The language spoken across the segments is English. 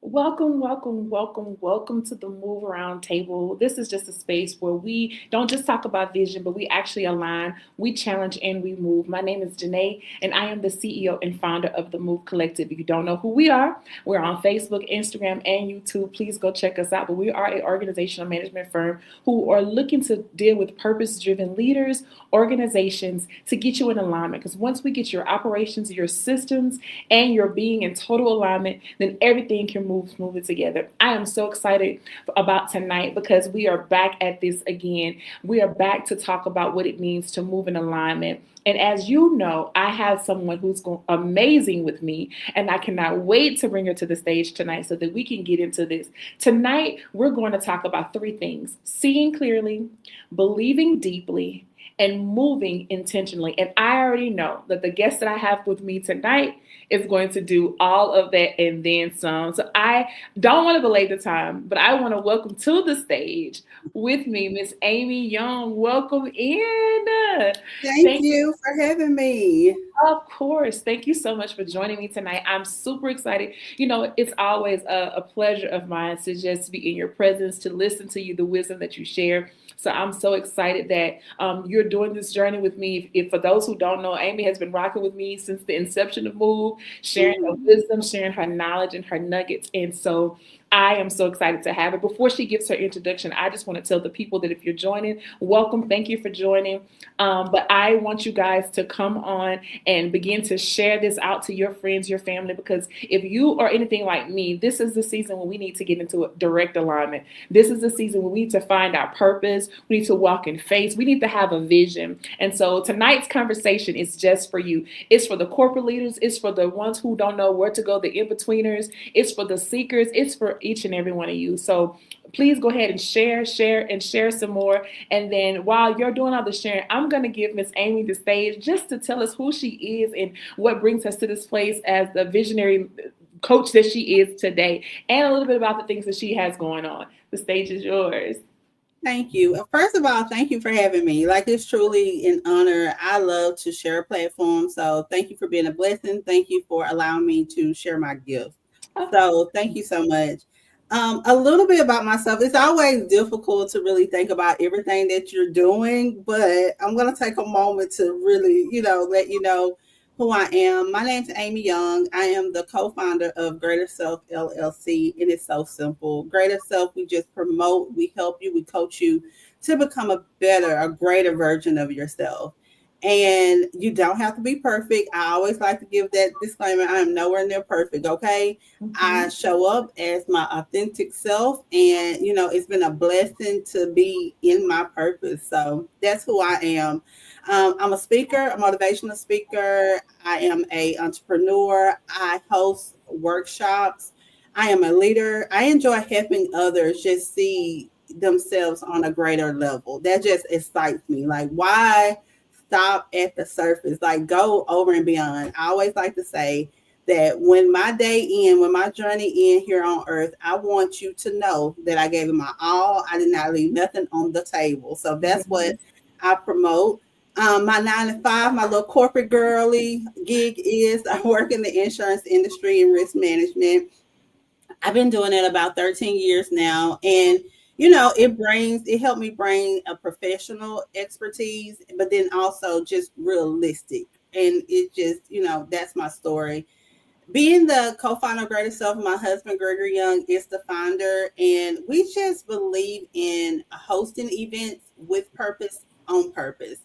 Welcome to the Move Around Table. This is just a space where we don't just talk about vision, but we actually align, we challenge, and we move. My name is Janae, and I am the CEO and founder of the Move Collective. If you don't know who we are, we're on Facebook, Instagram, and YouTube. Please go check us out. But we are an organizational management firm who are looking to deal with purpose driven leaders, organizations to get you in alignment. Because once we get your operations, your systems, and your being in total alignment, then everything can move smoothly together. I am so excited about tonight because we are back at this again. We are back to talk about what it means to move in alignment. And as you know, I have someone who's amazing with me, and I cannot wait to bring her to the stage tonight so that we can get into this. Tonight, we're going to talk about three things: seeing clearly, believing deeply, and moving intentionally. And I already know that the guest that I have with me tonight is going to do all of that and then some. So I don't want to belay the time, but I want to welcome to the stage with me Miss Amy Young. Welcome in. Thank Thank you for having me. Of course. Thank you so much for joining me tonight. I'm super excited. You know, it's always a pleasure of mine to just be in your presence, to listen to you, the wisdom that you share. So I'm so excited that you're doing this journey with me. If for those who don't know, Amy has been rocking with me since the inception of Move, sharing her Mhm. wisdom, sharing her knowledge and her nuggets. And so I am so excited to have her. Before she gives her introduction, I just want to tell the people that if you're joining, welcome. Thank you for joining. But I want you guys to come on and begin to share this out to your friends, your family, because if you are anything like me, this is the season when we need to get into a direct alignment. This is the season when we need to find our purpose. We need to walk in faith. We need to have a vision. And so tonight's conversation is just for you. It's for the corporate leaders. It's for the ones who don't know where to go, the in-betweeners. It's for the seekers. It's for each and every one of you. So please go ahead and share some more. And then while you're doing all the sharing, I'm going to give Miss Amy the stage just to tell us who she is and what brings us to this place as the visionary coach that she is today, and a little bit about the things that she has going on. The stage is yours. Thank you. First of all, thank you for having me. Like, it's truly an honor. I love to share a platform. So thank you for being a blessing. Thank you for allowing me to share my gift. So thank you so much. A little bit about myself. It's always difficult to really think about everything that you're doing, but I'm going to take a moment to really, let you know who I am. My name's Amy Young. I am the co-founder of Greater Self LLC, and it's so simple. Greater Self, we just promote, we help you, we coach you to become a greater version of yourself. And you don't have to be perfect. I always like to give that disclaimer. I am nowhere near perfect, okay? I Mhm. show up as my authentic self, and it's been a blessing to be in my purpose. So that's who I am. I'm a speaker, a motivational speaker. I am a entrepreneur. I host workshops. I am a leader. I enjoy helping others just see themselves on a greater level. That just excites me. Like, why stop at the surface? Like, go over and beyond. I always like to say that when my day end, when my journey end here on earth, I want you to know that I gave it my all. I did not leave nothing on the table. So that's what Yes. I promote. My 9 to 5, my little corporate girly gig is I work in the insurance industry and risk management. I've been doing it about 13 years now. And, it helped me bring a professional expertise, but then also just realistic. And it just, that's my story. Being the co-founder of Greater Self, my husband Gregory Young is the founder, and we just believe in hosting events with purpose, on purpose.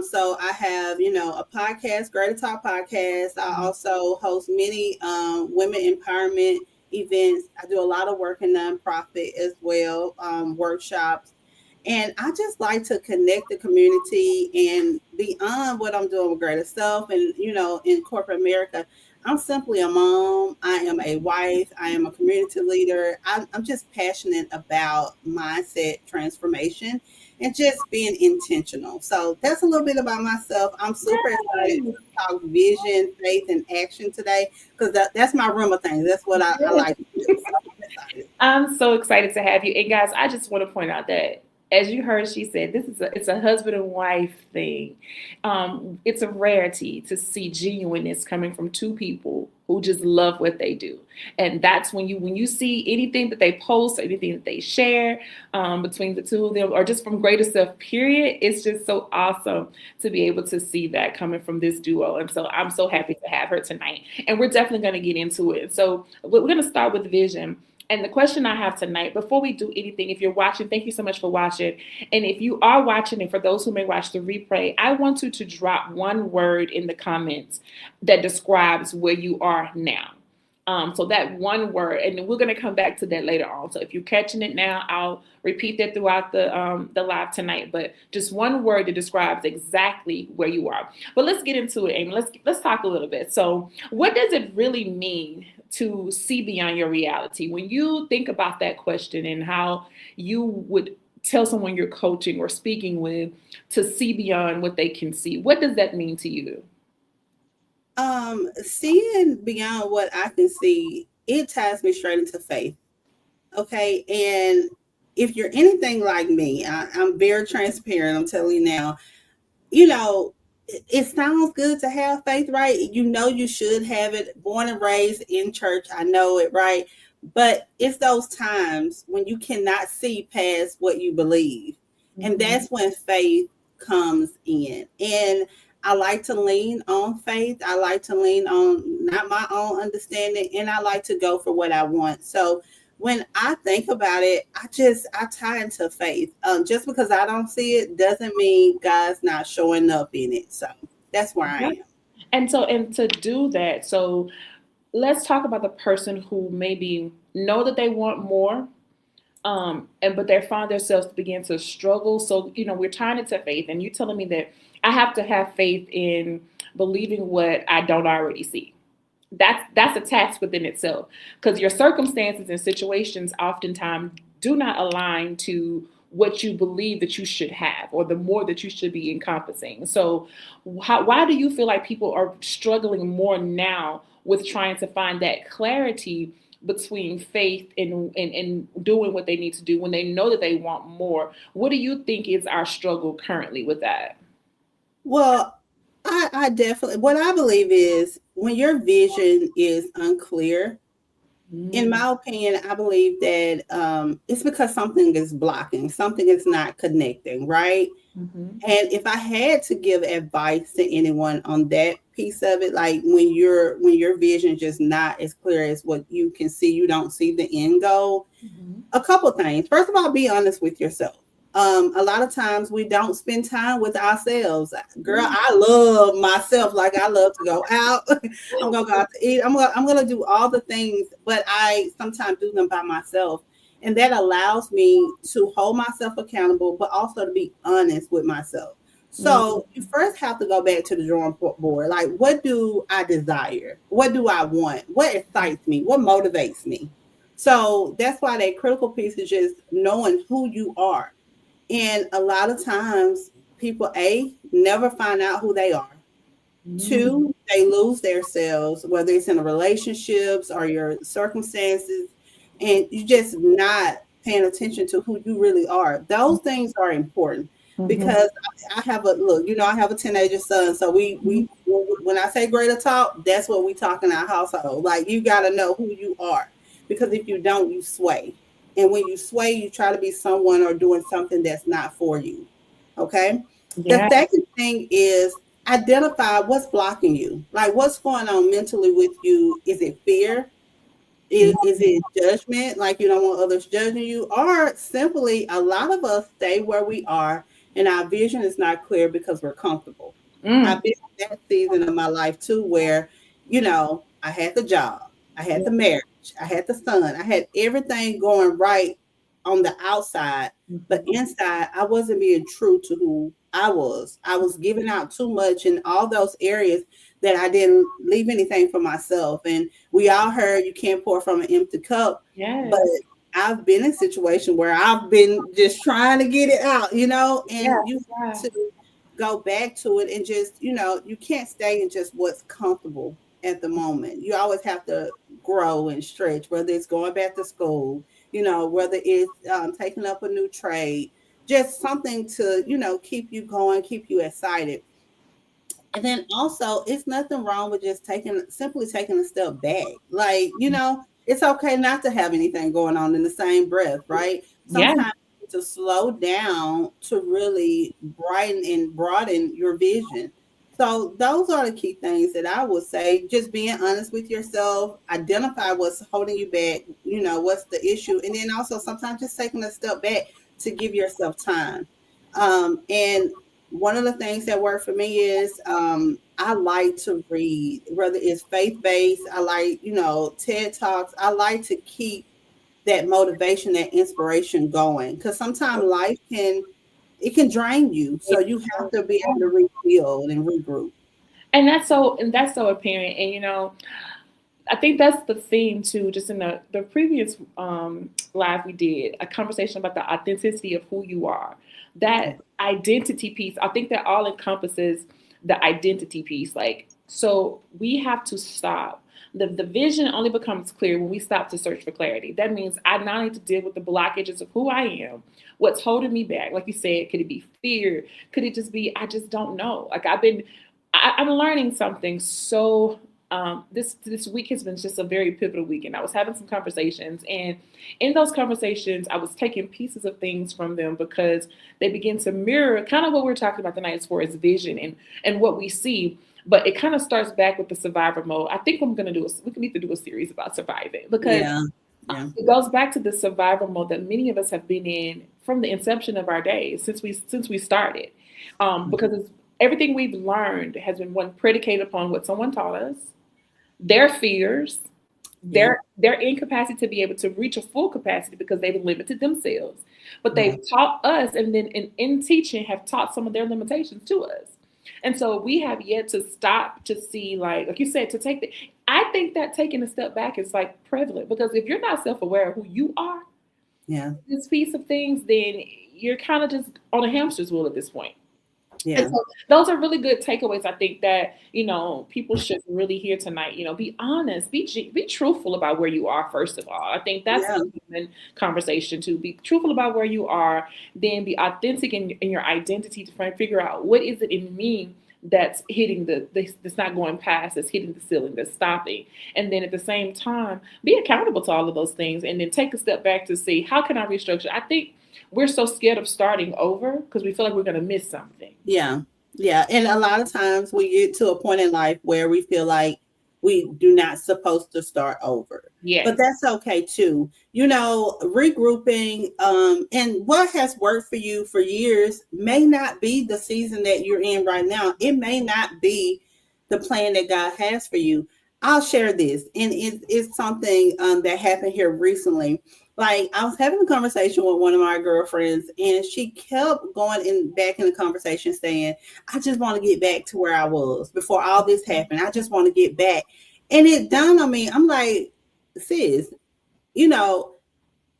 So I have, a podcast, Greater Talk Podcast. I also host many women empowerment events. I do a lot of work in nonprofit as well, workshops. And I just like to connect the community and beyond what I'm doing with Greater Self and, in corporate America. I'm simply a mom. I am a wife. I am a community leader. I'm just passionate about mindset transformation and just being intentional. So that's a little bit about myself. I'm super excited to talk vision, faith, and action today because that's my room of things. That's what I Yes. like to do. So I'm excited. I'm so excited to have you. And guys, I just want to point out that as you heard, she said it's a husband and wife thing. It's a rarity to see genuineness coming from two people who just love what they do. And that's when you see anything that they post, anything that they share, between the two of them, or just from greater self period, it's just so awesome to be able to see that coming from this duo. And so I'm so happy to have her tonight, and we're definitely going to get into it. So we're going to start with vision. And the question I have tonight, before we do anything, if you're watching, thank you so much for watching. And if you are watching, and for those who may watch the replay, I want you to drop one word in the comments that describes where you are now. So that one word, and then we're going to come back to that later on. So if you're catching it now, I'll repeat that throughout the live tonight. But just one word that describes exactly where you are. But let's get into it, Amy. Let's talk a little bit. So, what does it really mean to see beyond your reality? When you think about that question and how you would tell someone you're coaching or speaking with to see beyond what they can see, what does that mean to you? Seeing beyond what I can see, it ties me straight into faith. Okay. And if you're anything like me, I'm very transparent. I'm telling you now, you know, it sounds good to have faith, right? You know, you should have it. Born and raised in church, I know it, right? But it's those times when you cannot see past what you believe. And Mm-hmm. that's when faith comes in. And I like to lean on faith. I like to lean on not my own understanding. And I like to go for what I want. So when I think about it, I tie into faith. Just because I don't see it doesn't mean God's not showing up in it. So that's where I Yeah. am. And to do that, so let's talk about the person who maybe know that they want more, and but they find themselves to begin to struggle. So we're tying it to faith, and you telling me that I have to have faith in believing what I don't already see. That's a task within itself, because your circumstances and situations oftentimes do not align to what you believe that you should have, or the more that you should be encompassing. So why do you feel like people are struggling more now with trying to find that clarity between faith and doing what they need to do when they know that they want more? What do you think is our struggle currently with that? Well, I definitely, what I believe is when your vision is unclear, in Mm. my opinion, I believe that it's because something is blocking, something is not connecting, right? Mm-hmm. And if I had to give advice to anyone on that piece of it, like when your vision is just not as clear as what you can see, you don't see the end goal. Mm-hmm. A couple things. First of all, be honest with yourself. A lot of times we don't spend time with ourselves. Girl, Mm. I love myself. Like I love to go out. I'm gonna go out to eat. I'm gonna do all the things, but I sometimes do them by myself. And that allows me to hold myself accountable, but also to be honest with myself. Mm. So you first have to go back to the drawing board. Like, what do I desire? What do I want? What excites me? What motivates me? So that's why that critical piece is just knowing who you are. And a lot of times people never find out who they are. Mm. Two, they lose themselves, whether it's in the relationships or your circumstances, and you just not paying attention to who you really are. Those things are important Mm-hmm. because I have a look, I have a teenager son. So we when I say greater talk, that's what we talk in our household. Like you got to know who you are, because if you don't, you sway. And when you sway, you try to be someone or doing something that's not for you. Okay. The Yeah. second thing is identify what's blocking you. Like what's going on mentally with you. Is it fear? Is it judgment? Like you don't want others judging you? Or simply a lot of us stay where we are and our vision is not clear because we're comfortable. Mm. I've been in that season of my life too where, I had the job, I had Yeah. the marriage, I had the son, I had everything going right on the outside, but Mm-hmm. inside I wasn't being true to who I was. I was giving out too much in all those areas that I didn't leave anything for myself. And we all heard you can't pour from an empty cup, but Yes. I've been in a situation where I've been just trying to get it out, and Yes. you Yeah. have to go back to it and just, you can't stay in just what's comfortable at the moment. You always have to grow and stretch, whether it's going back to school, whether it's taking up a new trade, just something to, keep you going, keep you excited. And then also, it's nothing wrong with just simply taking a step back. Like, it's okay not to have anything going on in the same breath, right? Yeah. Sometimes to slow down to really brighten and broaden your vision. So those are the key things that I would say. Just being honest with yourself, identify what's holding you back, what's the issue, and then also sometimes just taking a step back to give yourself time. And one of the things that work for me is I like to read, whether it's faith based, I like, TED Talks. I like to keep that motivation, that inspiration going because sometimes life can drain you. So you have to be able to rebuild and regroup. And that's so apparent. And I think that's the theme too. Just in the previous live we did a conversation about the authenticity of who you are. That identity piece. I think that all encompasses the identity piece. Like, so we have to stop. The vision only becomes clear when we stop to search for clarity. That means I now need to deal with the blockages of who I am, what's holding me back. Like you said, could it be fear? Could it just be I just don't know? Like I'm learning something so this week has been just a very pivotal week, and I was having some conversations, and in those conversations, I was taking pieces of things from them because they begin to mirror kind of what we are talking about tonight as far as vision and what we see. But it kind of starts back with the survivor mode. I think I'm going to we need to do a series about surviving because Yeah. Yeah. it goes back to the survival mode that many of us have been in from the inception of our days since we started, because everything we've learned has been one predicated upon what someone taught us, their fears, Yeah. their incapacity to be able to reach a full capacity because they've limited themselves. But Yeah. they've taught us, and then in teaching, have taught some of their limitations to us. And so we have yet to stop to see, like you said, to take the. I think that taking a step back is like prevalent because if you're not self aware of who you are, Yeah. this piece of things, then you're kind of just on a hamster's wheel at this point. And Yeah. so those are really good takeaways. I think that people should really hear tonight. Be honest, be truthful about where you are. First of all, I think that's Yeah. the human conversation to be truthful about where you are. Then be authentic in your identity to try and figure out what is it in me that's hitting that's not going past, that's hitting the ceiling, that's stopping. And then at the same time, be accountable to all of those things, and then take a step back to see how can I restructure. I think we're so scared of starting over because we feel like we're going to miss something. Yeah. Yeah. And a lot of times we get to a point in life where we feel like we do not supposed to start over. But Yes. that's okay too. Regrouping, and what has worked for you for years may not be the season that you're in right now. It may not be the plan that God has for you. I'll share this, and it's something that happened here recently. Like, I was having a conversation with one of my girlfriends, and she kept going back in the conversation saying, I just want to get back to where I was before all this happened. I just want to get back. And it dawned on me, I'm like, sis, you know,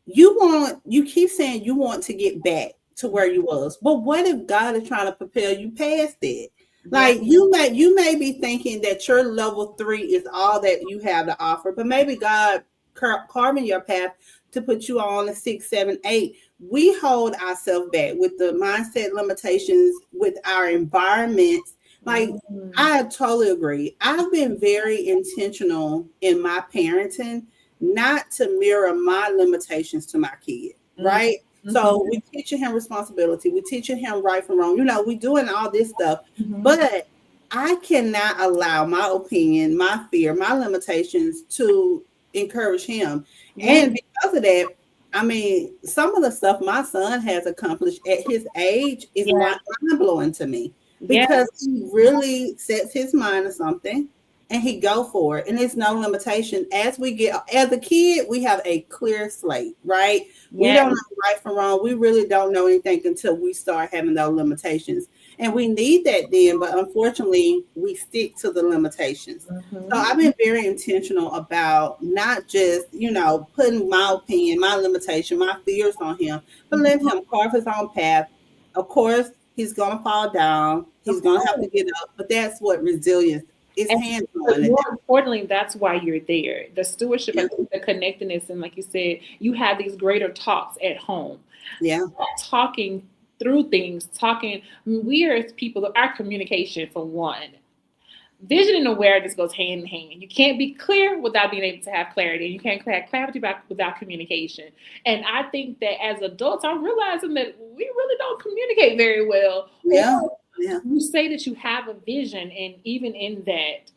you keep saying you want to get back to where you was, but what if God is trying to propel you past it? Yeah. Like, you may be thinking that your level 3 is all that you have to offer, but maybe God carving your path to put you on a 6, 7, 8. We hold ourselves back with the mindset limitations, with our environments. Like, Mm. I totally agree. I've been very intentional in my parenting not to mirror my limitations to my kid, Mm. right? Mhm. So we teaching him responsibility, we teaching him right from wrong. We doing all this stuff, Mhm. but I cannot allow my opinion, my fear, my limitations to encourage him. Yeah. And because of that, I mean, some of the stuff my son has accomplished at his age is Yeah. mind blowing to me Yeah. because he really sets his mind to something and he go for it, and it's no limitation. As a kid, we have a clear slate, right? We Yeah. don't know right from wrong. We really don't know anything until we start having those limitations, and we need that then, but unfortunately we stick to the limitations. So Mhm. I've been very intentional about not just putting my opinion, my limitation, my fears on him, but let Mhm. him carve his own path. Of course, he's gonna fall down, he's Of gonna have to course. get up, but that's what resilience is, And hands but on. And more importantly, that's why you're there. The stewardship, I yeah, think the connectedness, and like you said, you have these greater talks at home, yeah, talking through things, talking. We are as people, our communication for one. Vision and awareness goes hand in hand. You can't be clear without being able to have clarity. And you can't have clarity without communication. And I think that as adults, I'm realizing that we really don't communicate very well. Yeah. Or Yeah. you say that you have a vision, and even in that,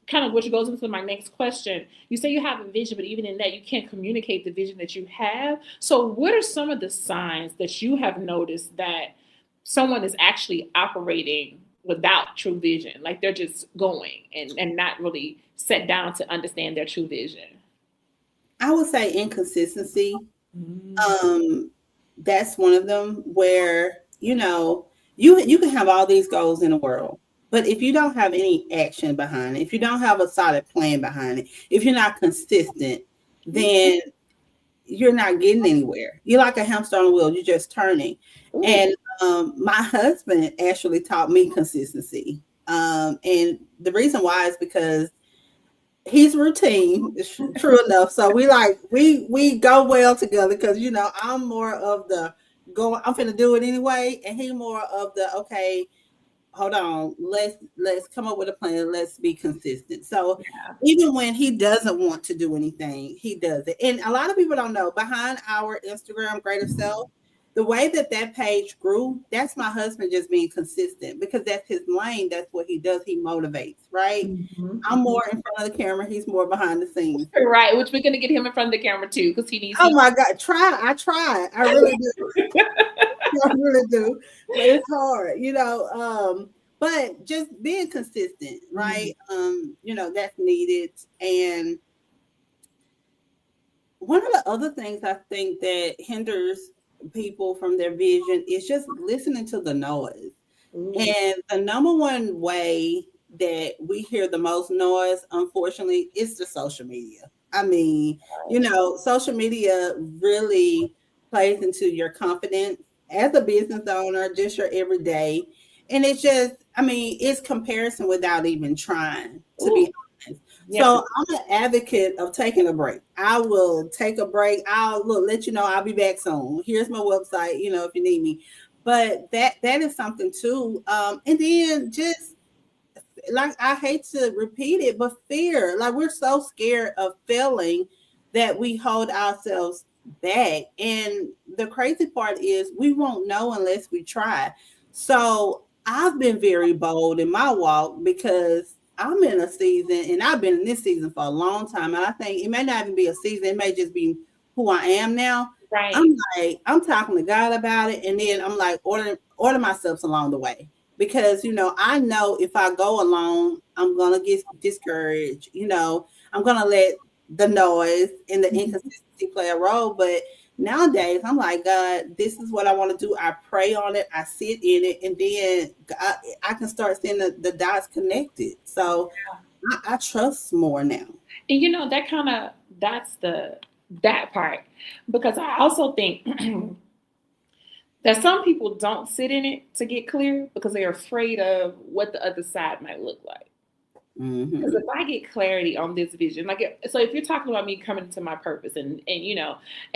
kind of which goes into my next question. You say you have a vision, but even in that, you can't communicate the vision that you have. So, what are some of the signs that you have noticed that someone is actually operating without true vision? Like they're just going and not really set down to understand their true vision. I would say inconsistency. Mm. Um, that's one of them where, you can have all these goals in the world, but if you don't have any action behind it, if you don't have a solid plan behind it, if you're not consistent, then you're not getting anywhere. You're like a hamster on a wheel, you're just turning. Ooh. And my husband actually taught me consistency. And the reason why is because he's routine, it's true enough. So we go well together because I'm more of the go. I'm finna do it anyway, and he more of the okay. Hold on, let's come up with a plan. Let's be consistent. So Yeah. even when he doesn't want to do anything, he does it. And a lot of people don't know behind our Instagram Greater Self, the way that page grew. That's my husband just being consistent because that's his lane. That's what he does. He motivates, right? I'm Mhm. more in front of the camera. He's more behind the scenes. Right, which we're gonna get him in front of the camera too, because he needs. Oh my God, try. I really do. I really do. But it's hard. But just being consistent, Mhm. right? That's needed. And one of the other things I think that hinders people from their vision is just listening to the noise. Ooh. And the number one way that we hear the most noise, unfortunately, is the social media. I mean, social media really plays into your confidence as a business owner, just your everyday. And it's just, I mean, it's comparison without even trying, to Ooh. be honest. Yeah. So I'm an advocate of taking a break. I will take a break. I'll let you know I'll be back soon. Here's my website, if you need me. But that is something too. And then just like I hate to repeat it, but fear. Like we're so scared of failing that we hold ourselves back. And the crazy part is we won't know unless we try. So I've been very bold in my walk because I'm in a season and I've been in this season for a long time. And I think it may not even be a season, it may just be who I am now. Right. I'm talking to God about it, and then I'm like order myself along the way because I know if I go alone, I'm gonna get discouraged. I'm gonna let the noise and the inconsistency play a role. But nowadays, I'm like, God, this is what I want to do. I pray on it, I sit in it, and then I can start seeing the dots connected. So I trust more now. And that kind of that's the that part, because I also think that some people don't sit in it to get clear because they're afraid of what the other side might look like. Because Hmm. if I get clarity on this vision, so if you're talking about me coming to my purpose, and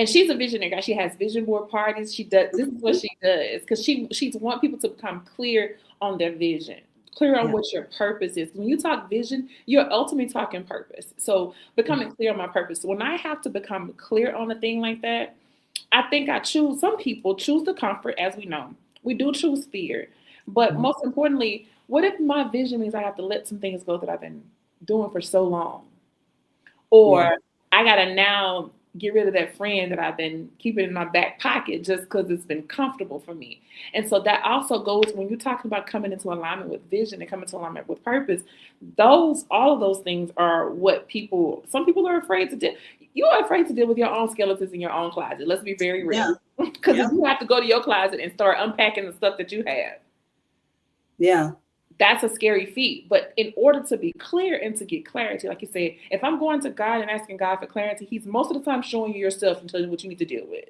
she's a visionary, she has vision board parties. She does this is what she does because she's want people to become clear on their vision, clear on Yeah. what your purpose is. When you talk vision, you're ultimately talking purpose. So becoming clear on my purpose. When I have to become clear on a thing like that, I think I choose. Some people choose the comfort, as we know. We do choose fear, but most importantly, what if my vision means I have to let some things go that I've been doing for so long? Yeah. Or I gotta now get rid of that friend that I've been keeping in my back pocket just because it's been comfortable for me. And so that also goes when you're talking about coming into alignment with vision and coming into alignment with purpose. All of those things are what some people are afraid to do. You are afraid to deal with your own skeletons in your own closet. Let's be very real. Yeah. Because if Yeah. you have to go to your closet and start unpacking the stuff that you have, Yeah. that's a scary feat. But in order to be clear and to get clarity, like you said, if I'm going to God and asking God for clarity, He's most of the time showing you yourself and telling you what you need to deal with.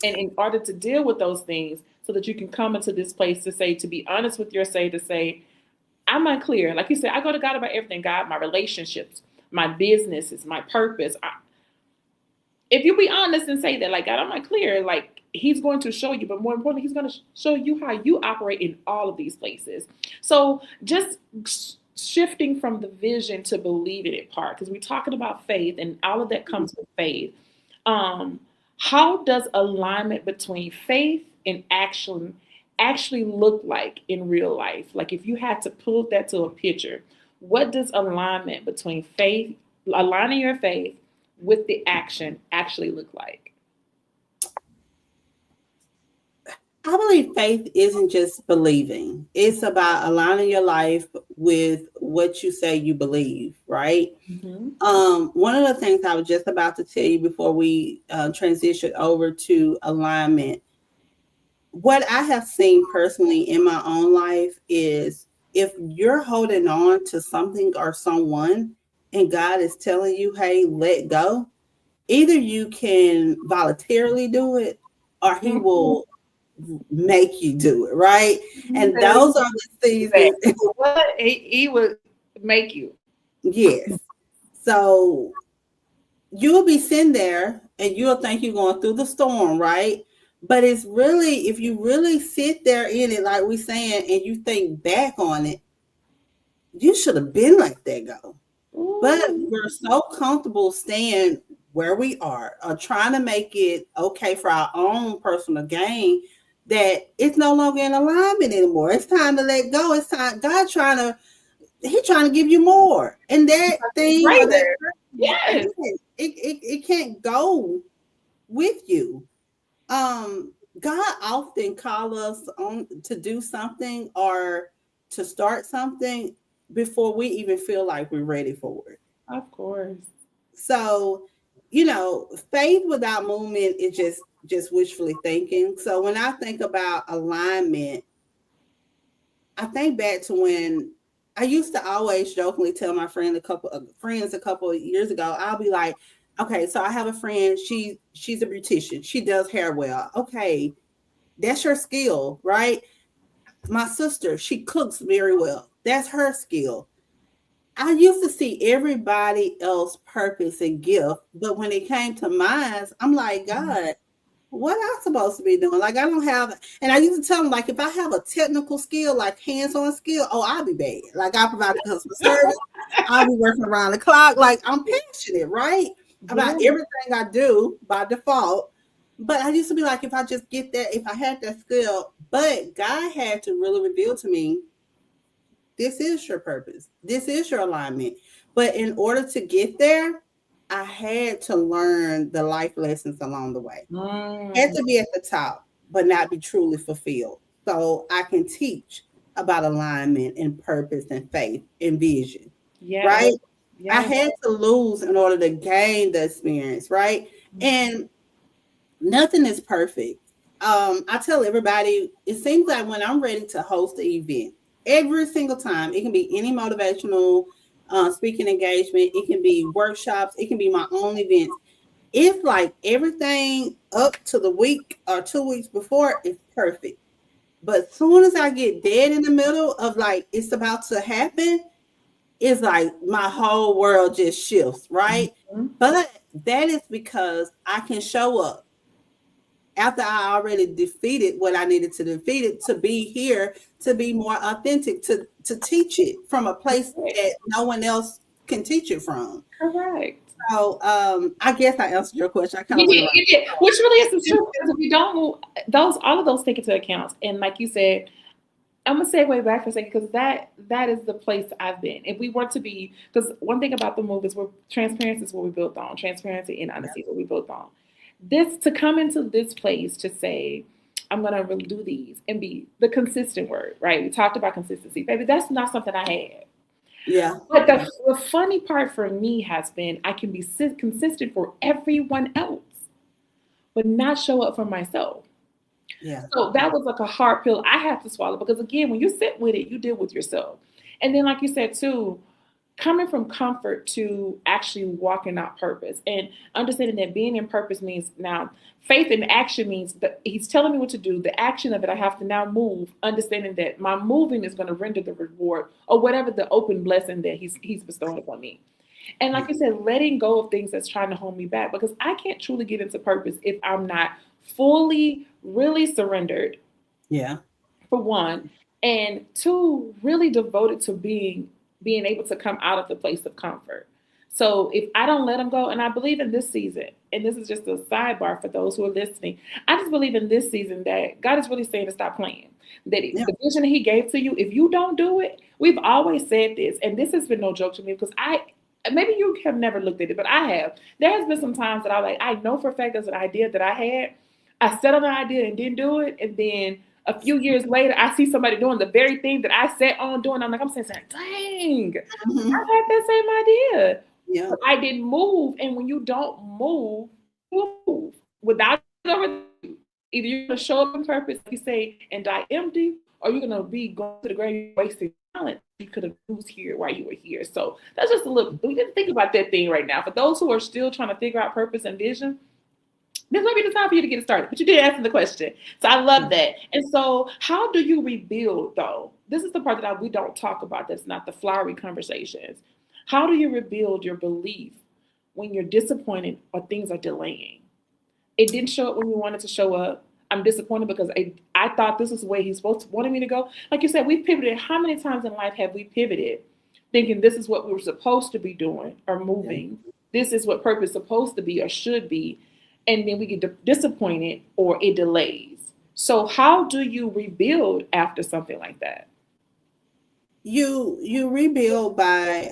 And in order to deal with those things, so that you can come into this place to be honest with yourself, to say, I'm unclear. Like you said, I go to God about everything. God, my relationships, my businesses, my purpose. If you be honest and say that, like, God, I'm not clear, like, He's going to show you, but more importantly, He's going to show you how you operate in all of these places. So just shifting from the vision to believing it part, because we're talking about faith and all of that comes with faith. Um, how does alignment between faith and action actually look like in real life? Like if you had to put that to a picture, what does alignment between faith, aligning your faith with the action actually look like? I believe faith isn't just believing. It's about aligning your life with what you say you believe, right? Mm-hmm. One of the things I was just about to tell you before we transition over to alignment, what I have seen personally in my own life is if you're holding on to something or someone and God is telling you, hey, let go, either you can voluntarily do it or he will make you do it, right? And those are the seasons. What he would make you. Yes. So you'll be sitting there and you'll think you're going through the storm, right? But it's really, if you really sit there in it, like we're saying, and you think back on it, you should have been let that go. But Ooh. we're so comfortable staying where we are, trying to make it okay for our own personal gain that it's no longer in alignment anymore. It's time to let go. It's time. God trying to, He trying to give you more. And that thing or that Greater. person, Yes. it can't go with you. God often call us on to do something or to start something before we even feel like we're ready for it. Of course. So, faith without movement is just wishfully thinking. So when I think about alignment, I think back to when I used to always jokingly tell my friends a couple of years ago, I'll be like, okay, so I have a friend, she's a beautician. She does hair well. Okay, that's her skill, right? My sister, she cooks very well. That's her skill. I used to see everybody else purpose and gift, but when it came to mine, I'm like, God, what I'm supposed to be doing? Like I don't have, and I used to tell them like if I have a technical skill, like hands-on skill, oh, I'll be bad. Like I provide the customer service, I'll be working around the clock. Like I'm passionate, right, about Yeah. everything I do by default. But I used to be like, if I just get that, if I had that skill, but God had to really reveal to me this is your purpose. This is your alignment. But in order to get there, I had to learn the life lessons along the way. Had Mm. to be at the top, but not be truly fulfilled. So I can teach about alignment and purpose and faith and vision, Yes. right? I Yes. had to lose in order to gain the experience, right? And nothing is perfect. I tell everybody, it seems like when I'm ready to host an event, every single time, it can be any motivational speaking engagement, it can be workshops, it can be my own events. It's like everything up to the week or 2 weeks before is perfect. But as soon as I get dead in the middle of like it's about to happen, it's like my whole world just shifts, right? Mhm. But that is because I can show up after I already defeated what I needed to defeat it to be here, to be more authentic, to teach it from a place Right. that no one else can teach it from. Correct. So I guess I answered your question. I kind You of went did, around. you did. Which really is the truth because if we don't move those, all of those take into account. And like you said, I'm gonna segue back for a second because that is the place I've been. If we were to be, because one thing about the move is we're transparency is what we built on. Transparency and honesty is what we built on. This to come into this place to say, I'm gonna really do these and be the consistent word, right? We talked about consistency, baby. That's not something I had. Yeah, But yeah, the funny part for me has been I can be consistent for everyone else, but not show up for myself. yeah, So that was like a hard pill I had to swallow because again, when you sit with it, you deal with yourself. And then, like you said too, coming from comfort to actually walking out purpose and understanding that being in purpose means now faith in action means that he's telling me what to do. The action of it, I have to now move, understanding that my moving is going to render the reward or whatever the open blessing that he's bestowing upon me. And like yeah, you said, letting go of things that's trying to hold me back because I can't truly get into purpose if I'm not fully, really surrendered, yeah, for one, and two, really devoted to being. being able to come out of the place of comfort. So if I don't let them go, and I believe in this season, and this is just a sidebar for those who are listening, I just believe in this season that God is really saying to stop playing. That Yeah. the vision that He gave to you, if you don't do it, we've always said this, and this has been no joke to me because maybe you have never looked at it, but I have. There has been some times that I know for a fact there's an idea that I had. I set on an idea and didn't do it, and then a few years later, I see somebody doing the very thing that I set on doing. I'm like, I'm saying, dang, I Mhm. had that same idea. Yeah. But I didn't move. And when you don't move, you will move without over. Either you're going to show up in purpose, like you say, and die empty, or you're going to be going to the grave wasting talent you could have used here while you were here. So that's just a little, we didn't think about that thing right now. For those who are still trying to figure out purpose and vision, this might be the time for you to get it started. But you did answer the question. So I love that. And so how do you rebuild though? This is the part that we don't talk about. That's not the flowery conversations. How do you rebuild your belief when you're disappointed or things are delaying? It didn't show up when you wanted to show up. I'm disappointed because I thought this is the way he's supposed to wanted me to go. Like you said, we've pivoted. How many times in life have we pivoted thinking this is what we were supposed to be doing or Yeah. moving? This is what purpose is supposed to be or should be. And then we get disappointed or it delays. So how do you rebuild after something like that? You rebuild by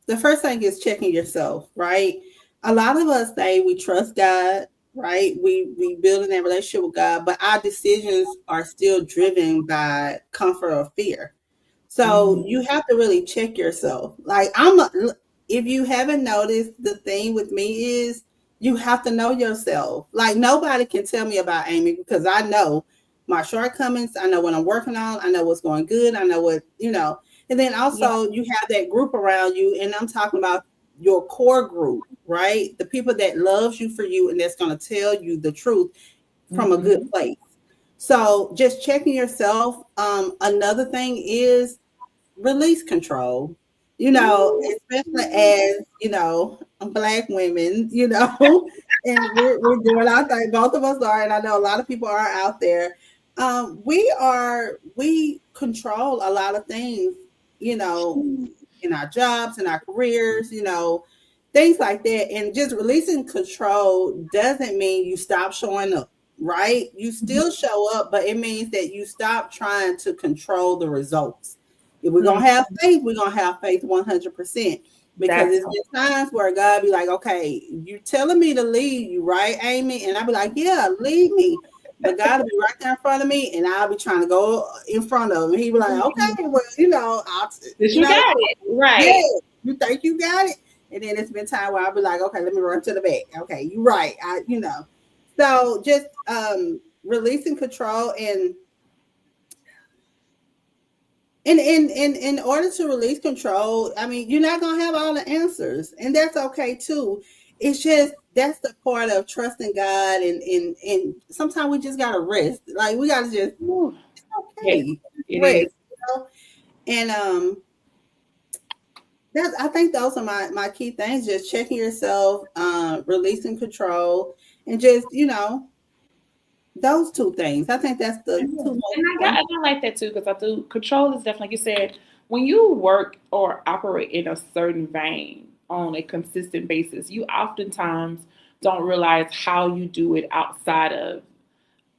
the first thing is checking yourself, right? A lot of us say we trust God, right? We building that relationship with God, but our decisions are still driven by comfort or fear. So Mm-hmm. you have to really check yourself. If you haven't noticed, the thing with me is you have to know yourself. Like nobody can tell me about Amy because I know my shortcomings. I know what I'm working on. I know what's going good. I know what. And then Yeah. also you have that group around you. And I'm talking about your core group, right? The people that loves you for you and that's going to tell you the truth from a good Mm-hmm. place. So just checking yourself. Another thing is release control, Ooh. especially as, Black women, and we're doing our thing. Both of us are, and I know a lot of people are out there. We control a lot of things, you know, in our jobs, in our careers, things like that. And just releasing control doesn't mean you stop showing up, right? You still show up, but it means that you stop trying to control the results. If we're gonna Mhm. have faith, we're gonna have faith 100%. Because That's it's been times where God be like, okay, you telling me to lead you, right, Amy? And I'll be like, yeah, lead me. But God will be right there in front of me, and I'll be trying to go in front of him. He be like, okay, well, that you you know, got it. yeah, Right. you think you got it. And then it's been time where I'll be like, okay, let me run to the back. Okay, you're right. So just releasing control and in order to release control, I mean, you're not gonna have all the answers, and that's okay too. It's just that's the part of trusting God, and sometimes we just gotta rest. Like we gotta just Ooh. Yes, okay, it rest, is. you know. And that's I think those are my key things: just checking yourself, releasing control, and just those two things. I think that's the And two most I important. got like that too because I do control is definitely like you said when you work or operate in a certain vein on a consistent basis, you oftentimes don't realize how you do it outside of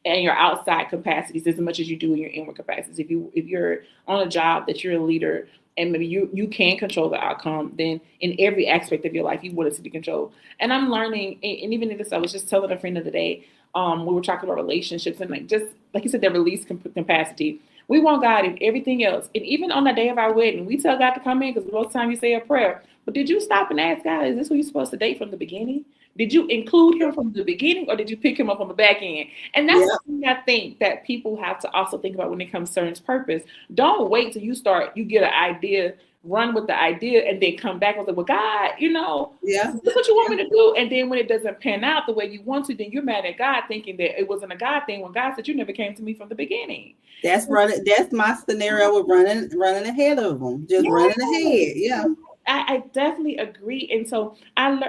and your outside capacities as much as you do in your inward capacities. If you're on a job that you're a leader and maybe you can control the outcome, then in every aspect of your life you want it to be controlled. And I'm learning, and even in this, I was just telling a friend the other day, we were talking about relationships and like just like you said, that release capacity. We want God in everything else, and even on the day of our wedding, we tell God to come in because most of the time you say a prayer. But did you stop and ask God, is this who you're supposed to date from the beginning? Did you include him from the beginning or did you pick him up on the back end? And that's Yeah, something I think that people have to also think about when it comes to certain purpose. Don't wait till you get an idea, run with the idea, and then come back and say, well, God, yeah, this is what you want me to do. And then when it doesn't pan out the way you want to, then you're mad at God thinking that it wasn't a God thing when God said you never came to me from the beginning. that's running. That's my scenario with running ahead of them, just Yes. running ahead. Yeah, I definitely agree. And so I'm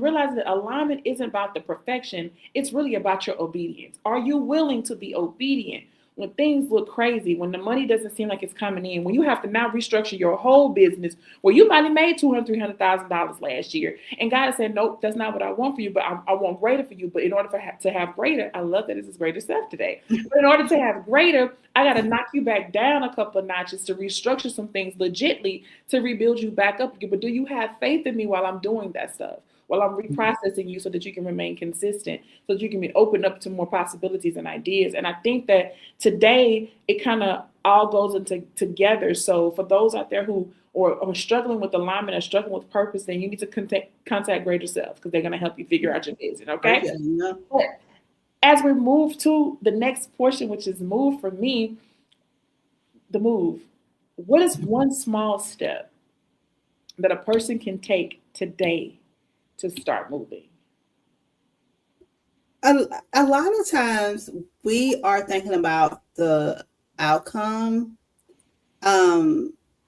realizing that alignment isn't about the perfection. It's really about your obedience. Are you willing to be obedient when things look crazy, when the money doesn't seem like it's coming in, when you have to now restructure your whole business, where you might have made $200,000, $300,000 last year, and God said, nope, that's not what I want for you, but I want greater for you. But in order to have greater, I love that this is greater stuff today. But in order to have greater, I got to knock you back down a couple of notches to restructure some things legitly to rebuild you back up. But do you have faith in me while I'm doing that stuff? While I'm reprocessing you so that you can remain consistent, so that you can be open up to more possibilities and ideas. And I think that today it kind of all goes into together. So for those out there who are struggling with alignment or struggling with purpose, then you need to contact greater self because they're going to help you figure out your vision. Okay. But as we move to the next portion, which is move for me, the move. What is one small step that a person can take today to start moving? A lot of times we are thinking about the outcome.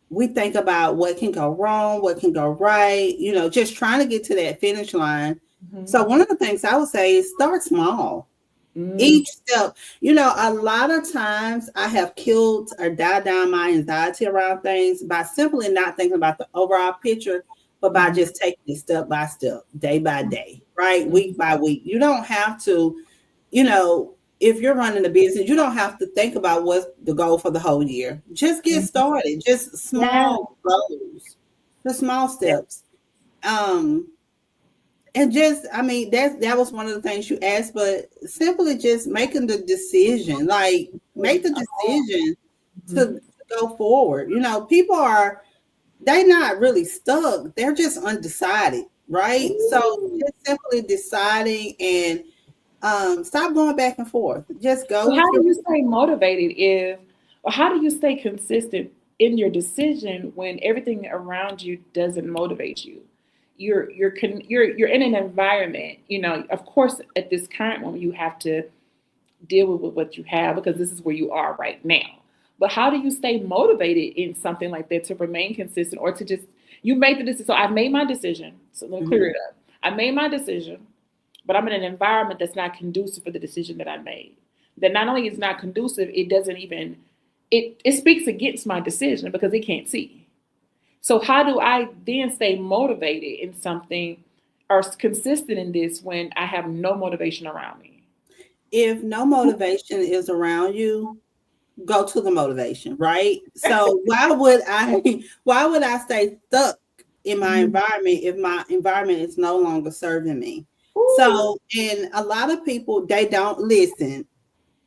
We think about what can go wrong, what can go right, just trying to get to that finish line. Mm-hmm. So one of the things I would say is start small. Each step, a lot of times I have killed or died down my anxiety around things by simply not thinking about the overall picture, but by just taking it step by step, day by day, right? Week by week. You don't have to, if you're running a business, you don't have to think about what's the goal for the whole year. Just get started, just small goals, the small steps. And just, that was one of the things you asked, but simply just making the decision, make the decision to go forward. People they're not really stuck. They're just undecided, right? So just simply deciding and stop going back and forth. Just go. So how do you stay motivated or how do you stay consistent in your decision when everything around you doesn't motivate you? You're in an environment, of course, at this current moment, you have to deal with what you have because this is where you are right now. But how do you stay motivated in something like that to remain consistent or to just, you made the decision. So I've made my decision. So let me clear it up. I made my decision, but I'm in an environment that's not conducive for the decision that I made. That not only is not conducive, it doesn't even, it speaks against my decision because it can't see. So how do I then stay motivated in something or consistent in this when I have no motivation around me? If no motivation is around you, go to the motivation, right? So why would I stay stuck in my environment if my environment is no longer serving me? Ooh. So, and a lot of people, they don't listen.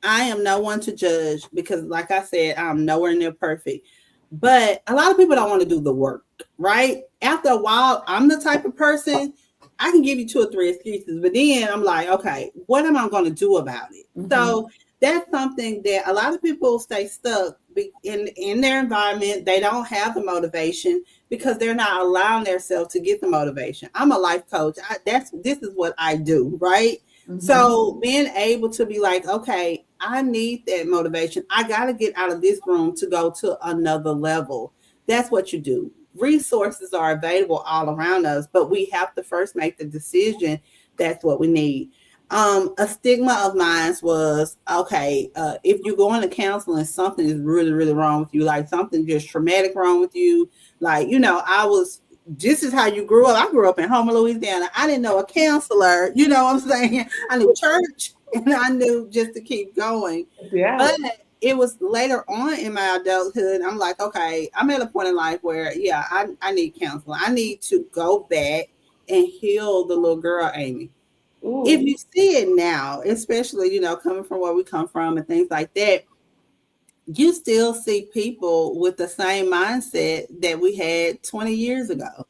I am no one to judge because, like I said, I'm nowhere near perfect. But a lot of people don't want to do the work, right? After a while, I'm the type of person, I can give you 2 or 3 excuses, but then I'm like, okay, what am I going to do about it? Mm-hmm. So that's something that a lot of people stay stuck in their environment. They don't have the motivation because they're not allowing themselves to get the motivation. I'm a life coach. This is what I do, right? Mm-hmm. So being able to be like, okay, I need that motivation. I got to get out of this room to go to another level. That's what you do. Resources are available all around us, but we have to first make the decision. That's what we need. A stigma of mine was, okay, if you go into counseling, something is really, really wrong with you. Like something just traumatic wrong with you. Like, this is how you grew up. I grew up in Homer, Louisiana. I didn't know a counselor. You know what I'm saying? I knew church and I knew just to keep going. Yeah. But it was later on in my adulthood. I'm like, okay, I'm at a point in life where, I need counseling. I need to go back and heal the little girl, Amy. Ooh. If you see it now, especially, coming from where we come from and things like that, you still see people with the same mindset that we had 20 years ago.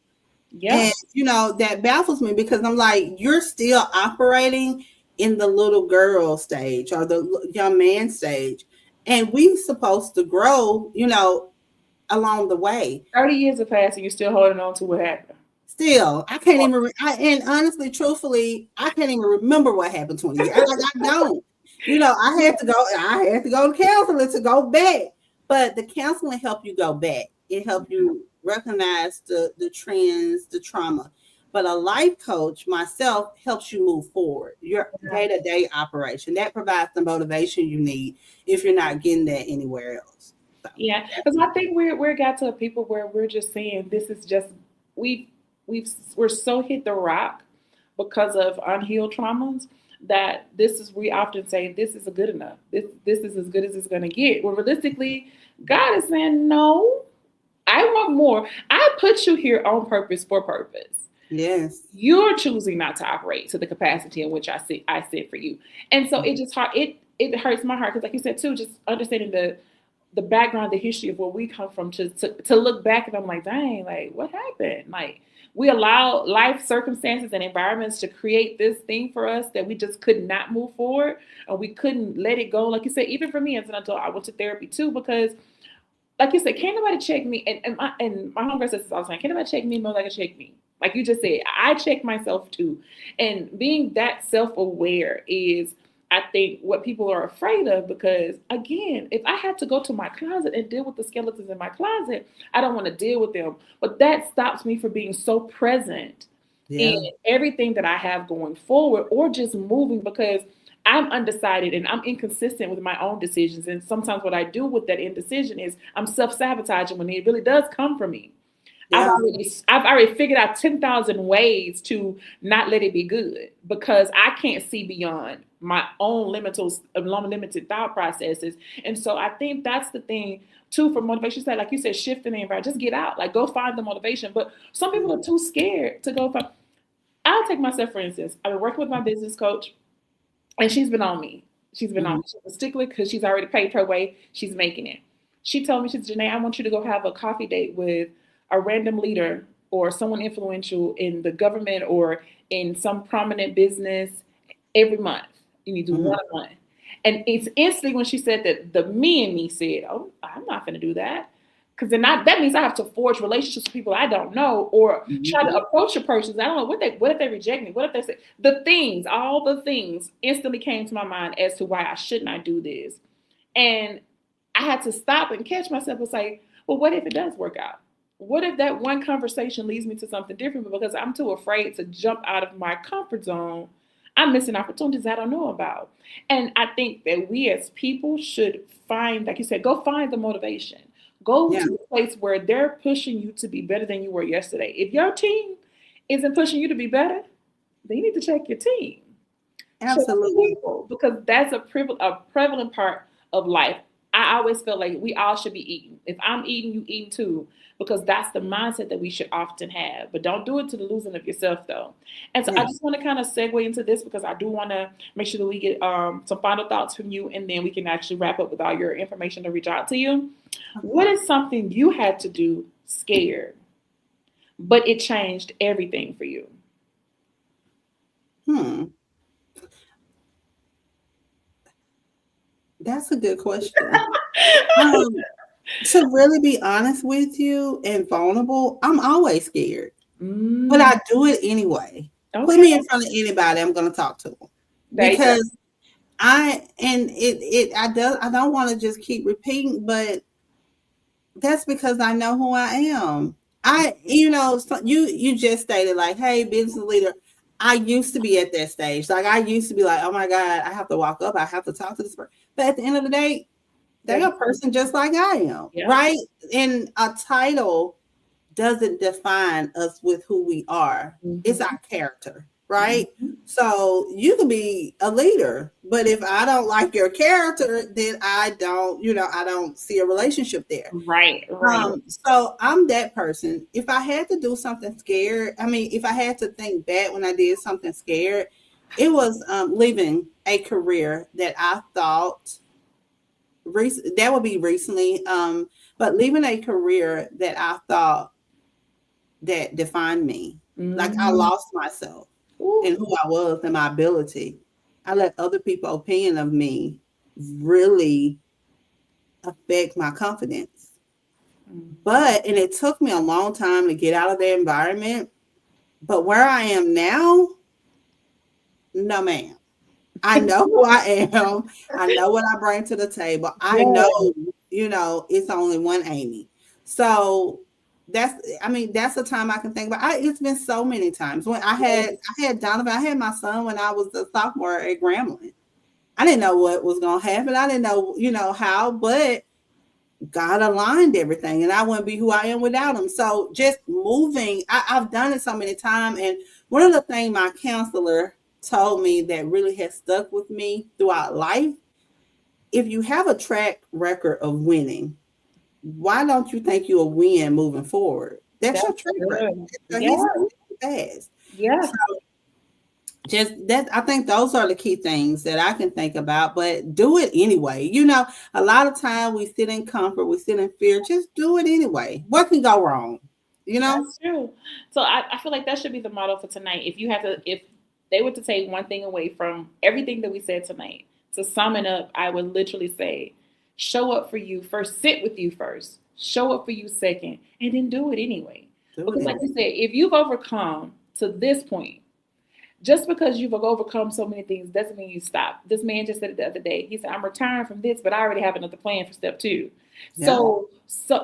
Yeah. And, that baffles me because I'm like, you're still operating in the little girl stage or the young man stage. And we're supposed to grow, along the way. 30 years have passed and you're still holding on to what happened. Still, I can't even, and honestly, truthfully, I can't even remember what happened 20 years. I don't. I had to go to counseling to go back. But the counseling helped you go back. It helped you recognize the trends, the trauma. But a life coach, myself, helps you move forward, your Yeah. day-to-day operation. That provides the motivation you need if you're not getting that anywhere else. So Yeah, that's because I think we're got to a people where we're just saying this is just we we're so hit the rock because of unhealed traumas that this is we often say this is good enough. This is as good as it's going to get. Well, realistically, God is saying no. I want more. I put you here on purpose for purpose. yes. You're choosing not to operate to the capacity in which I sit for you, and so it just hard it hurts my heart because, like you said too, just understanding the background, the history of where we come from to look back and I'm like, dang, like what happened? Like we allow life circumstances and environments to create this thing for us that we just could not move forward and we couldn't let it go. Like you said, even for me as an adult, I went to therapy too because like you said, can't nobody check me. And my homegirl says this all the time. Can't nobody check me more like I check me. Like you just said, I check myself too. And being that self-aware is, I think, what people are afraid of because again, if I had to go to my closet and deal with the skeletons in my closet, I don't want to deal with them. But that stops me from being so present in Yeah. everything that I have going forward or just moving because I'm undecided and I'm inconsistent with my own decisions. And sometimes what I do with that indecision is I'm self-sabotaging when it really does come from me. Yeah. I've already figured out 10,000 ways to not let it be good because I can't see beyond my own limited thought processes. And so I think that's the thing too for motivation. Like you said, shift in the environment, just get out, like go find the motivation. But some people are too scared to go find. I'll take myself for instance. I've been working with my business coach and she's been on me. She's been on Mhm. me. She's a stickler because she's already paid her way. She's making it. She told me, she said, Janae, I want you to go have a coffee date with a random leader or someone influential in the government or in some prominent business every month. You need to do Mhm. one a month. And it's instantly when she said that the me and me said, oh, I'm not going to do that. Because that means I have to forge relationships with people I don't know or try to Mhm. approach a person. I don't know what if they reject me? What if they say all the things instantly came to my mind as to why I should not do this. And I had to stop and catch myself and say, well, what if it does work out? What if that one conversation leads me to something different? But because I'm too afraid to jump out of my comfort zone, I'm missing opportunities I don't know about. And I think that we as people should find, like you said, go find the motivation. Go Yeah. to a place where they're pushing you to be better than you were yesterday. If your team isn't pushing you to be better, then you need to check your team. Check the Absolutely. people because that's a prevalent part of life. I always feel like we all should be eating. If I'm eating, you eating too, because that's the mindset that we should often have. But don't do it to the losing of yourself, though. And so I Yeah. just want to kind of segue into this because I do want to make sure that we get some final thoughts from you, and then we can actually wrap up with all your information to reach out to you. What is something you had to do scared, but it changed everything for you? Hmm. That's a good question. Um, to really be honest with you and vulnerable, I'm always scared, but Mm, I do it anyway. Put okay, me in front of anybody, I'm going to talk to them there you go. because I don't want to just keep repeating, but that's because I know who I am. You just stated like, hey, business leader. I used to be at that stage. Like I used to be like, oh my God, I have to walk up. I have to talk to this person. But at the end of the day, they're a person just like I am, Yeah. right? And a title doesn't define us with who we are. It's Mhm. our character, right? Mhm. So you can be a leader, but if I don't like your character, then I don't see a relationship there. Right, right. So I'm that person. If I had to do something scared, I mean, if I had to think back when I did something scared, it was leaving a career that I thought that would be recently, but leaving a career that I thought that defined me. Like I Mm. lost myself Ooh. in who I was and my ability. I let other people's opinion of me really affect my confidence. Mm. And it took me a long time to get out of that environment. But where I am now, no, ma'am. I know who I am. I know what I bring to the table. I Yeah. know, it's only one Amy. So that's the time I can think about. It's been so many times when I had Donovan. I had my son when I was a sophomore at Grambling. I didn't know what was going to happen. I didn't know, how, but God aligned everything, and I wouldn't be who I am without him. So just moving, I've done it so many times. And one of the things my counselor told me that really has stuck with me throughout life, if you have a track record of winning, why don't you think you'll win moving forward? That's That's your track record. good. So Yeah. he's fast. Yeah. So just that, I think those are the key things that I can think about, but do it anyway. A lot of time we sit in comfort, we sit in fear. Just do it anyway. What can go wrong? That's true. So I feel like that should be the motto for tonight. If they were to take one thing away from everything that we said tonight, to sum it up, I would literally say, show up for you first, sit with you first, show up for you second, and then do it anyway. Do it Because like anyway. you said, if you've overcome to this point, just because you've overcome so many things doesn't mean you stop. This man just said it the other day. He said, I'm retiring from this, but I already have another plan for step two. Yeah. So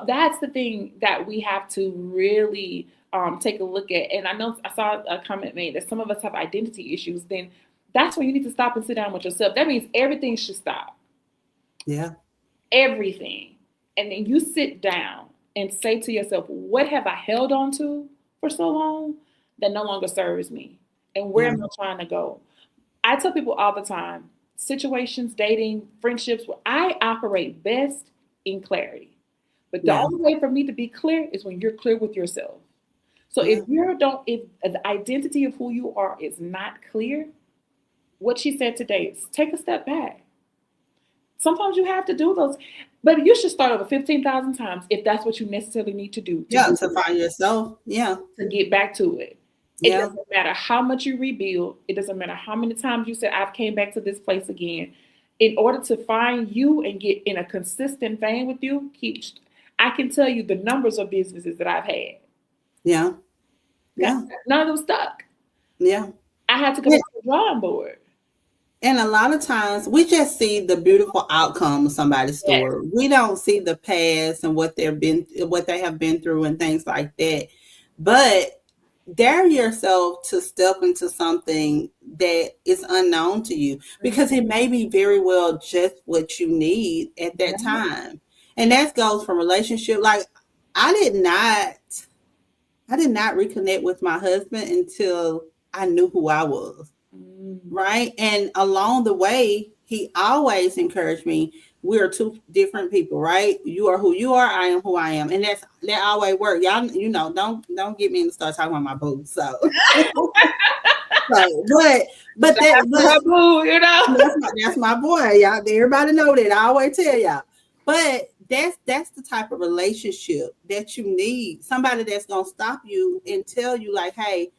that's the thing that we have to really take a look at. And I know I saw a comment made that some of us have identity issues. Then that's when you need to stop and sit down with yourself. That means everything should stop. Yeah. Everything. And then you sit down and say to yourself, what have I held on to for so long that no longer serves me? And where am I trying to go? I tell people all the time, situations, dating, friendships, where I operate best in clarity. But the Yeah. only way for me to be clear is when you're clear with yourself. So Yeah. if the identity of who you are is not clear, what she said today is take a step back. Sometimes you have to do those, but you should start over 15,000 times if that's what you necessarily need to do Yeah. To find yourself. Yeah. to get back to it. It Yeah. doesn't matter how much you rebuild. It doesn't matter how many times you said, I've came back to this place again. In order to find you and get in a consistent vein with you, I can tell you the numbers of businesses that I've had. Yeah. Yeah. None of them stuck. Yeah. I had to go back to the drawing board. And a lot of times we just see the beautiful outcome of somebody's Yes. story. We don't see the past and what they have been through and things like that. But dare yourself to step into something that is unknown to you, because it may be very well just what you need at that time. And that goes from relationship. Like I did not reconnect with my husband until I knew who I was. Right. And along the way, he always encouraged me. We are two different people, right? You are who you are. I am who I am. And that always worked. Y'all, don't get me to start talking about my boo. So, but that's my boy. Y'all, everybody know that. I always tell y'all. But that's the type of relationship that you need. Somebody that's gonna stop you and tell you, like, hey,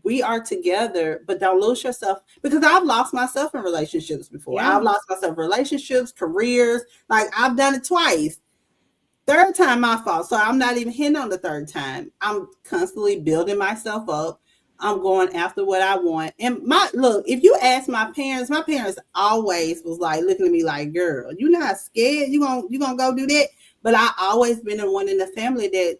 we are together, but don't lose yourself, because I've lost myself in relationships before. Yeah. I've lost myself in relationships, careers. Like I've done it twice. Third time my fault. So I'm not even hitting on the third time. I'm constantly building myself up. I'm going after what I want. And if you ask my parents always was like looking at me like, girl, you not scared? You gonna go do that? But I always been the one in the family that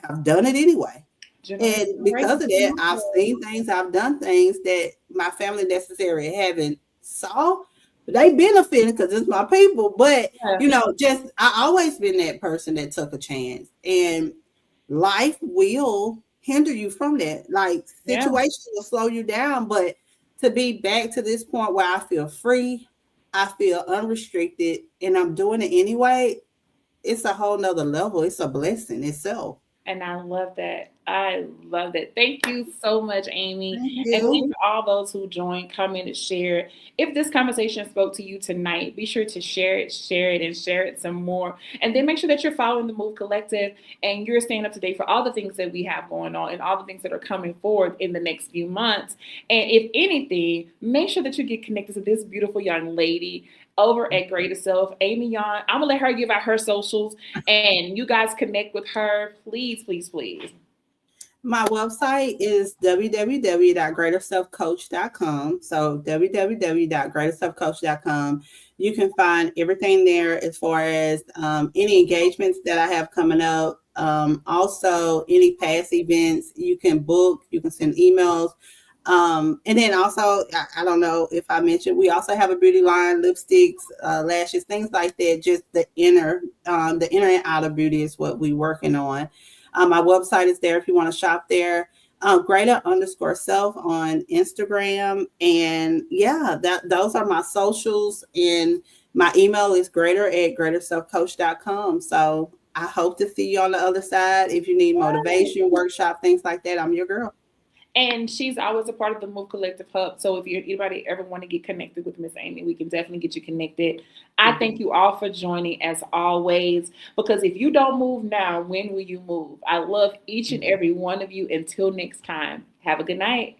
have done it anyway. And because of that, I've seen things, I've done things that my family necessarily haven't saw. They benefiting because it's my people. But I always been that person that took a chance. And life will hinder you from that. Like situations will slow you down. But to be back to this point where I feel free, I feel unrestricted, and I'm doing it anyway, it's a whole nother level. It's a blessing itself. And I love that. I love that. Thank you so much, Amy. Thank And thank you. you to all those who joined, commented, shared. If this conversation spoke to you tonight, be sure to share it, and share it some more. And then make sure that you're following the Move Collective and you're staying up to date for all the things that we have going on and all the things that are coming forward in the next few months. And if anything, make sure that you get connected to this beautiful young lady over at Greater Self, Amy Yon. I'm gonna let her give out her socials and you guys connect with her. Please, please, please. My website is www.greaterselfcoach.com. So www.greaterselfcoach.com. You can find everything there as far as any engagements that I have coming up. Also, any past events you can book, you can send emails. And then also, I don't know if I mentioned, we also have a beauty line, lipsticks, lashes, things like that. Just the inner and outer beauty is what we're working on. My website is there if you want to shop there. Greater_self on Instagram. And yeah, those are my socials. And my email is greater@greaterselfcoach.com. So I hope to see you on the other side. If you need motivation, workshop, things like that, I'm your girl. And she's always a part of the Move Collective Hub. So if anybody ever want to get connected with Miss Amy, we can definitely get you connected. I thank you all for joining as always, because if you don't move now, when will you move? I love each and every one of you. Until next time, have a good night.